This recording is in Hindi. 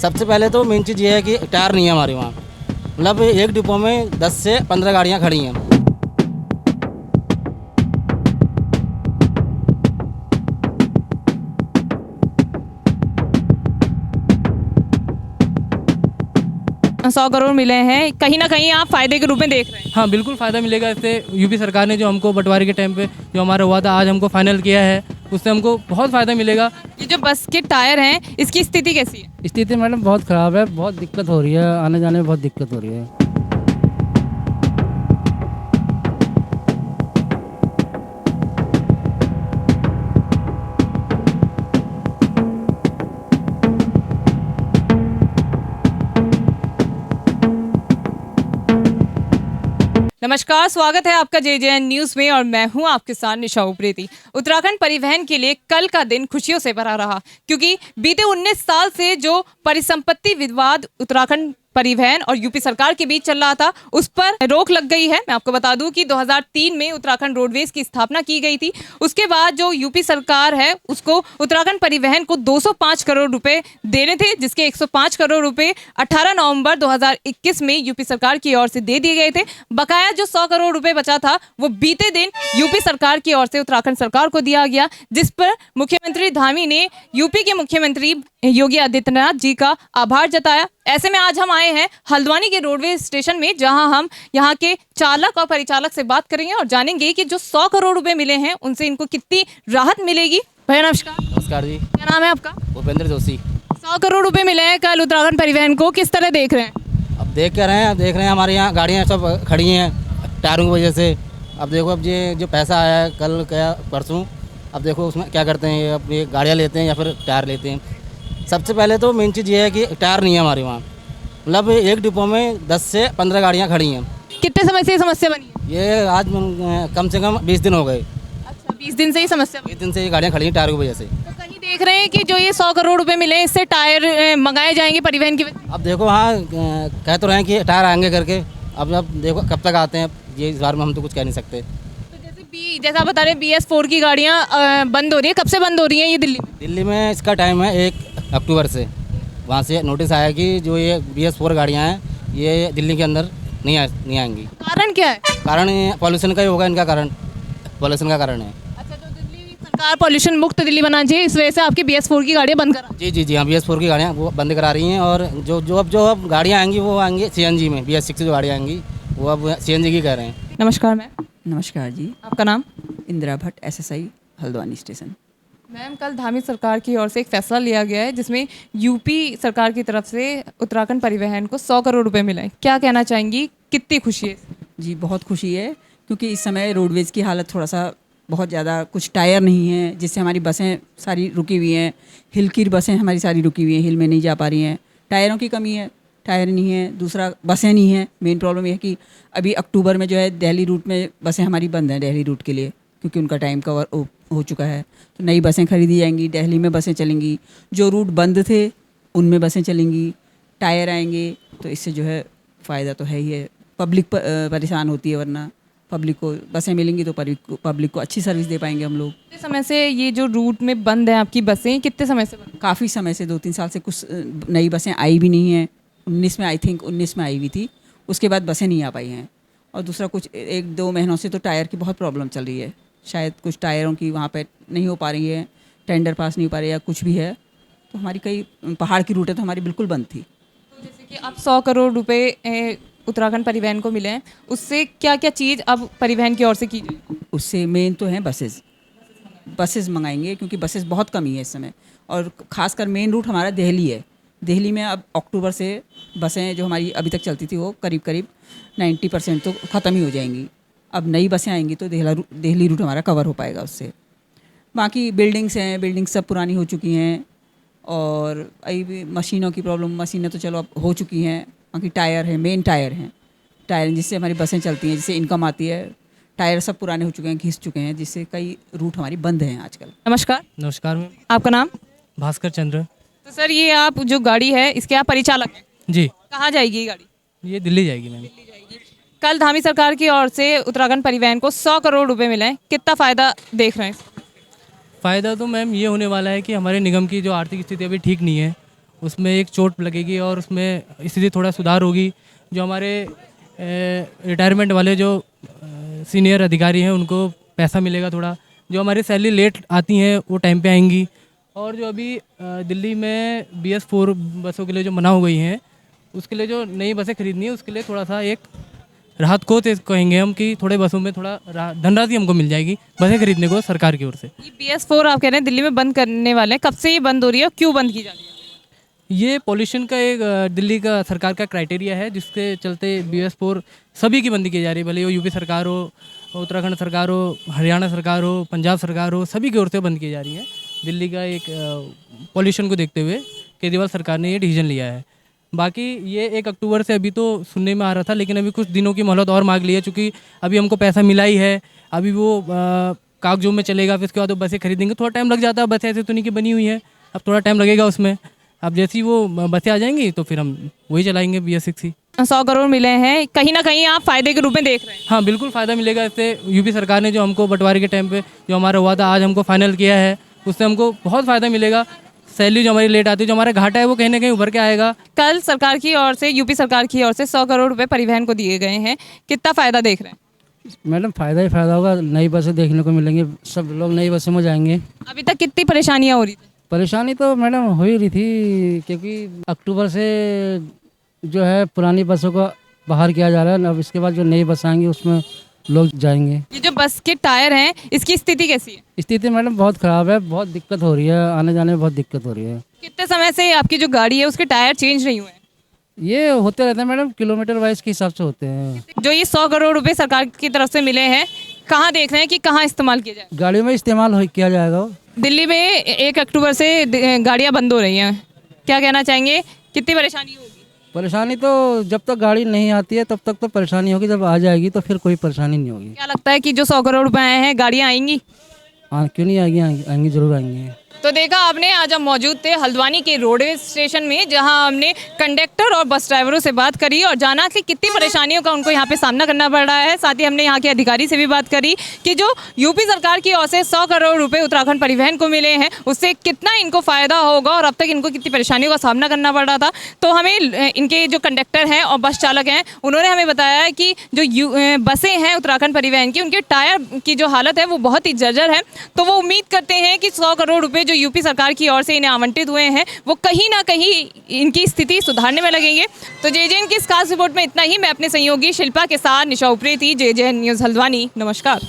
सबसे पहले तो मेन चीज़ ये है कि टायर नहीं है हमारे वहाँ। मतलब एक डिपो में 10 से 15 गाड़ियाँ खड़ी हैं। सौ करोड़ मिले हैं, कहीं ना कहीं आप फायदे के रूप में देख रहे हैं। हाँ बिल्कुल फ़ायदा मिलेगा इससे। यूपी सरकार ने जो हमको बंटवारे के टाइम पे जो हमारा हुआ था आज हमको फाइनल किया है, उससे हमको बहुत फ़ायदा मिलेगा। ये जो बस के टायर हैं इसकी स्थिति कैसी है? स्थिति मैडम बहुत ख़राब है, बहुत दिक्कत हो रही है, आने जाने में बहुत दिक्कत हो रही है। नमस्कार, स्वागत है आपका JJN न्यूज में और मैं हूं आपके साथ निशा उप्रेती। उत्तराखंड परिवहन के लिए कल का दिन खुशियों से भरा रहा, क्योंकि बीते 19 साल से जो परिसंपत्ति विवाद उत्तराखंड परिवहन और यूपी सरकार के बीच चल रहा था, उस पर रोक लग गई है। मैं आपको बता दूं कि 2003 में उत्तराखंड रोडवेज की स्थापना की गई थी। उसके बाद जो यूपी सरकार है उसको उत्तराखंड परिवहन को 205 करोड़ रुपए देने थे, जिसके 105 करोड़ रुपए 18 नवंबर 2021 में यूपी सरकार की ओर से दे दिए गए थे। बकाया जो 100 करोड़ रुपए बचा था वो बीते दिन यूपी सरकार की ओर से उत्तराखंड सरकार को दिया गया, जिस पर मुख्यमंत्री धामी ने यूपी के मुख्यमंत्री योगी आदित्यनाथ जी का आभार जताया। ऐसे में आज हम आए हैं हल्द्वानी के रोडवेज स्टेशन में, जहां हम यहां के चालक और परिचालक से बात करेंगे और जानेंगे कि जो 100 करोड़ रुपए मिले हैं उनसे इनको कितनी राहत मिलेगी। भैया नमस्कार। नमस्कार जी। क्या नाम है आपका? भूपेंद्र जोशी। 100 करोड़ रुपए मिले हैं कल उत्तराखंड परिवहन को, किस तरह देख रहे हैं? अब देख कर रहे हैं, देख रहे हैं हमारे यहाँ गाड़ियाँ सब खड़ी हैं टायरों की वजह से। अब देखो, अब ये जो पैसा आया है कल क्या परसों, अब देखो उसमें क्या करते हैं, अब ये गाड़ियाँ लेते हैं या फिर टायर लेते हैं। सबसे पहले तो मेन चीज़ ये है कि टायर नहीं है हमारे वहाँ। मतलब एक डिपो में 10 से 15 गाड़ियाँ खड़ी हैं। कितने समय से ये समस्या बनी है? ये आज कम से कम 20 दिन हो गए। अच्छा, 20 दिन से ही समस्या बनी। 20 दिन से ये गाड़ियाँ खड़ी हैं टायर की वजह से। तो कहीं देख रहे हैं कि जो ये 100 करोड़ रुपए मिले इससे टायर मंगाए जाएंगे परिवहन की वजह? अब देखो, हाँ कह तो रहे हैं कि टायर आएंगे करके। अब देखो कब तक आते हैं, ये इस बार में हम तो कुछ कह नहीं सकते। तो जैसा आप बता रहे हैं BS4 की गाड़ियाँ बंद हो रही है, कब से बंद हो रही हैं ये दिल्ली में? दिल्ली में इसका टाइम है 1 अक्टूबर से। वहाँ से नोटिस आया कि जो ये BS4 गाड़ियाँ हैं ये दिल्ली के अंदर नहीं आएंगी। कारण क्या है? कारण पॉल्यूशन का ही होगा, इनका कारण पॉल्यूशन का कारण है। अच्छा, तो दिल्ली सरकार पॉल्यूशन मुक्त दिल्ली बनाना चाहिए, इस वजह से आपकी BS4 की गाड़ियाँ बंद करा? जी हाँ, BS4 की गाड़ियाँ वो बंद करा रही हैं। और जो अब गाड़ियाँ आएंगी वो आएंगी CNG में। BS6 की जो गाड़ियाँ आएंगी वो अब CNG की कह रहे हैं। नमस्कार मैम। नमस्कार जी। आपका नाम? Indira Bhatt, SSI Haldwani station. Ma'am, कल धामी सरकार की ओर से एक फैसला लिया गया है जिसमें यूपी सरकार की तरफ से उत्तराखंड परिवहन को 100 करोड़ रुपए मिले। क्या कहना चाहेंगी, कितनी खुशी है? जी बहुत खुशी है, क्योंकि इस समय रोडवेज़ की हालत थोड़ा सा बहुत ज़्यादा, कुछ टायर नहीं है जिससे हमारी बसें सारी रुकी हुई हैं। हिल की बसें हमारी सारी रुकी हुई हैं, हिल में नहीं जा पा रही हैं। टायरों की कमी है, टायर नहीं है, दूसरा बसें नहीं हैं। मेन प्रॉब्लम यह है कि अभी अक्टूबर में जो है दिल्ली रूट में बसें हमारी बंद हैं, दिल्ली रूट के लिए, क्योंकि उनका टाइम कवर हो चुका है। तो नई बसें खरीदी जाएंगी, दिल्ली में बसें चलेंगी। जो रूट बंद थे उनमें बसें चलेंगी, टायर आएंगे, तो इससे जो है फ़ायदा तो है ही है। पब्लिक परेशान होती है, वरना पब्लिक को बसें मिलेंगी तो पब्लिक को अच्छी सर्विस दे पाएंगे हम लोग। कितने समय से ये जो रूट में बंद है आपकी बसें, कितने समय से बंद? काफ़ी समय से, 2-3 साल से कुछ नई बसें आई भी नहीं हैं। 19 में, आई थिंक 19 में आई हुई थी, उसके बाद बसें नहीं आ पाई हैं। और दूसरा कुछ 1-2 महीनों से तो टायर की बहुत प्रॉब्लम चल रही है। शायद कुछ टायरों की वहाँ पे नहीं हो पा रही है, टेंडर पास नहीं हो पा रही है या कुछ भी है। तो हमारी कई पहाड़ की रूटें तो हमारी बिल्कुल बंद थी। तो जैसे कि अब 100 करोड़ रुपए उत्तराखंड परिवहन को मिले हैं, उससे क्या क्या चीज़ अब परिवहन की ओर से की जाए? उससे मेन तो है बसेस मंगाएंगे, क्योंकि बसेस बहुत कमी है इस समय। और ख़ासकर मेन रूट हमारा दिल्ली है। दिल्ली में अब अक्टूबर से बसें जो हमारी अभी तक चलती थी वो करीब 90% तो ख़त्म ही हो जाएंगी। अब नई बसें आएंगी तो दिल्ली रूट हमारा कवर हो पाएगा उससे। बाकी बिल्डिंग्स हैं, बिल्डिंग्स सब पुरानी हो चुकी हैं। और अभी भी मशीनों की प्रॉब्लम, मशीनें तो चलो अब हो चुकी हैं। बाकी टायर है, मेन टायर हैं, टायर जिससे हमारी बसें चलती हैं, जिससे इनकम आती है। टायर सब पुराने हो चुके हैं, घिस चुके हैं, जिससे कई रूट हमारी बंद हैं आजकल। नमस्कार। नमस्कार मैम। आपका नाम? भास्कर चंद्र। तो सर, ये आप जो गाड़ी है इसके आप परिचालक हैं? जी। कहाँ जाएगी ये गाड़ी? ये दिल्ली जाएगी मैम। कल धामी सरकार की ओर से उत्तराखंड परिवहन को 100 करोड़ रुपए मिले हैं, कितना फ़ायदा देख रहे हैं? फ़ायदा तो मैम ये होने वाला है कि हमारे निगम की जो आर्थिक स्थिति अभी ठीक नहीं है, उसमें एक चोट लगेगी और उसमें स्थिति थोड़ा सुधार होगी। जो हमारे रिटायरमेंट वाले जो सीनियर अधिकारी हैं उनको पैसा मिलेगा थोड़ा। जो हमारी सैलरी लेट आती हैं वो टाइम पे आएंगी। और जो अभी दिल्ली में BS4 बसों के लिए जो मना हो गई हैं, उसके लिए जो नई बसें खरीदनी है उसके लिए थोड़ा सा एक राहत को कहेंगे हम कि थोड़े बसों में थोड़ा धनराशि हमको मिल जाएगी बसें खरीदने को सरकार की ओर से। ये BS4 आप कह रहे हैं दिल्ली में बंद करने वाले हैं, कब से ये बंद हो रही है और क्यों बंद की जा रही है? ये पॉल्यूशन का एक दिल्ली का सरकार का क्राइटेरिया है, जिसके चलते BS4 सभी की बंदी की जा रही है। भले वो यूपी सरकार हो, उत्तराखंड सरकार हो, हरियाणा सरकार हो, पंजाब सरकार हो, सभी की ओर से बंद की जा रही है। दिल्ली का एक पॉल्यूशन को देखते हुए केजरीवाल सरकार ने ये डिसीजन लिया है। बाकी ये 1 अक्टूबर से अभी तो सुनने में आ रहा था, लेकिन अभी कुछ दिनों की मोहलत और मांग ली है, चूँकि अभी हमको पैसा मिला ही है। अभी वो कागजों में चलेगा, फिर उसके बाद वो बसें खरीदेंगे, थोड़ा टाइम लग जाता है। बसें ऐसे तो नहीं की बनी हुई है, अब थोड़ा टाइम लगेगा उसमें। अब जैसे ही वो बसें आ जाएंगी तो फिर हम वही चलाएंगे BS6 ही। 100 करोड़ मिले हैं, कहीं ना कहीं आप फायदे के रूप में देख रहे हैं। हाँ बिल्कुल फ़ायदा मिलेगा इससे। यूपी सरकार ने जो हमको बंटवारे के टाइम पे जो हमारा हुआ था आज हमको फाइनल किया है, उससे हमको बहुत फ़ायदा मिलेगा। सैलरी जो हमारी लेट आती है, जो हमारा घाटा है वो कहीं ना कहीं उभर के आएगा। कल सरकार की ओर से, यूपी सरकार की ओर से 100 करोड़ रुपए परिवहन को दिए गए हैं, कितना फायदा देख रहे हैं? मैडम फ़ायदा ही फ़ायदा होगा, नई बसें देखने को मिलेंगी, सब लोग नई बसों में जाएंगे। अभी तक कितनी परेशानियां हो रही थी? परेशानी तो मैडम हो ही रही थी, क्योंकि अक्टूबर से जो है पुरानी बसों को बाहर किया जा रहा है। अब इसके बाद जो नई बस आएंगी उसमें लोग जाएंगे। ये जो बस के टायर हैं, इसकी स्थिति कैसी है? स्थिति मैडम बहुत ख़राब है, बहुत दिक्कत हो रही है, आने जाने में बहुत दिक्कत हो रही है। कितने समय से आपकी जो गाड़ी है उसके टायर चेंज नहीं हुए हैं? ये होते रहते हैं मैडम, किलोमीटर वाइज के हिसाब से होते हैं। जो ये 100 करोड़ रुपए सरकार की तरफ से मिले हैं, कहाँ देख रहे हैं कि कहाँ इस्तेमाल किया जाए? गाड़ियों में इस्तेमाल किया जाएगा। दिल्ली में 1 अक्टूबर से गाड़ियाँ बंद हो रही हैं, क्या कहना चाहेंगे, कितनी परेशानी होगी? परेशानी तो जब तक गाड़ी नहीं आती है तब तक तो परेशानी होगी, जब आ जाएगी तो फिर कोई परेशानी नहीं होगी। क्या लगता है कि जो 100 करोड़ रुपए आए हैं, गाड़ियाँ आएंगी? हाँ क्यों नहीं आएंगी, आएंगी ज़रूर आएंगी। तो देखा आपने, आज हम मौजूद थे हल्द्वानी के रोडवेज स्टेशन में, जहां हमने कंडक्टर और बस ड्राइवरों से बात करी और जाना कि कितनी परेशानियों का उनको यहां पे सामना करना पड़ रहा है। साथ ही हमने यहां के अधिकारी से भी बात करी कि जो यूपी सरकार की ओर से 100 करोड़ रुपए उत्तराखंड परिवहन को मिले हैं, उससे कितना इनको फ़ायदा होगा और अब तक इनको कितनी परेशानियों का सामना करना पड़ रहा था। तो हमें इनके जो कंडक्टर हैं और बस चालक हैं, उन्होंने हमें बताया है कि जो बसें हैं उत्तराखंड परिवहन की, उनके टायर की जो हालत है वो बहुत ही जर्जर है। तो वो उम्मीद करते हैं कि 100 करोड़ रुपए जो यूपी सरकार की ओर से इन्हें आवंटित हुए हैं, वो कहीं ना कहीं इनकी स्थिति सुधारने में लगेंगे। तो JJN की इस खास रिपोर्ट में इतना ही। मैं अपने सहयोगी शिल्पा के साथ निशा उप्रेती, JJN न्यूज़ हल्द्वानी। नमस्कार।